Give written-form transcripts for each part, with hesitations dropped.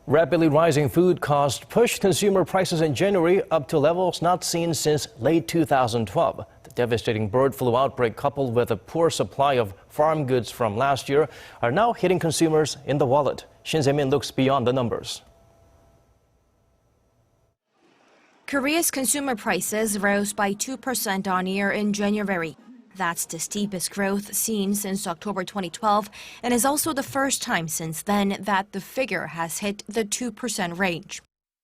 Rapidly rising food costs pushed consumer prices in January up to levels not seen since late 2012. The devastating bird flu outbreak, coupled with a poor supply of farm goods from last year, are now hitting consumers in the wallet. Shin Se-min looks beyond the numbers. Korea's consumer prices rose by 2% on year in January. That's the steepest growth seen since October 2012 and is also the first time since then that the figure has hit the 2% range.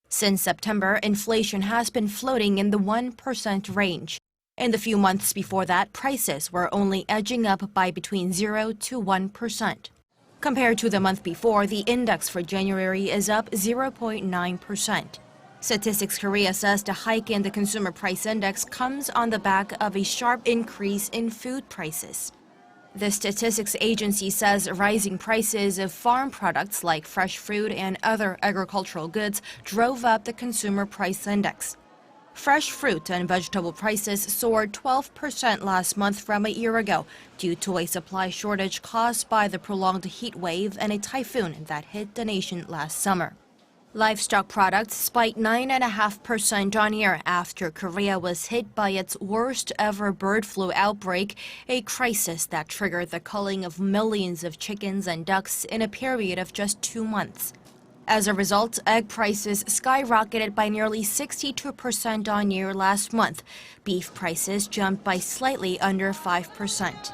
Since September, inflation has been floating in the 1% range. In the few months before that, prices were only edging up by between 0 to 1%. Compared to the month before, the index for January is up 0.9%. Statistics Korea says the hike in the consumer price index comes on the back of a sharp increase in food prices. The statistics agency says rising prices of farm products like fresh fruit and other agricultural goods drove up the consumer price index. Fresh fruit and vegetable prices soared 12% last month from a year ago due to a supply shortage caused by the prolonged heat wave and a typhoon that hit the nation last summer. Livestock products spiked 9.5% on year after Korea was hit by its worst ever bird flu outbreak, a crisis that triggered the culling of millions of chickens and ducks in a period of just 2 months. As a result, egg prices skyrocketed by nearly 62% on year last month. Beef prices jumped by slightly under 5%.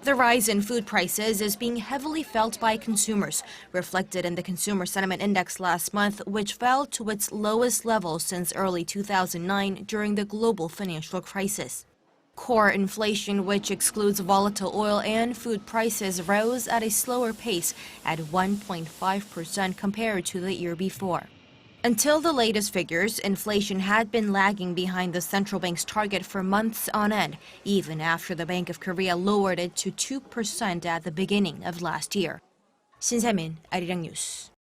The rise in food prices is being heavily felt by consumers, reflected in the Consumer Sentiment Index last month, which fell to its lowest level since early 2009 during the global financial crisis. Core inflation, which excludes volatile oil and food prices, rose at a slower pace at 1.5% compared to the year before. Until the latest figures, inflation had been lagging behind the central bank's target for months on end, even after the Bank of Korea lowered it to 2% at the beginning of last year. Shin Se-min, Arirang News.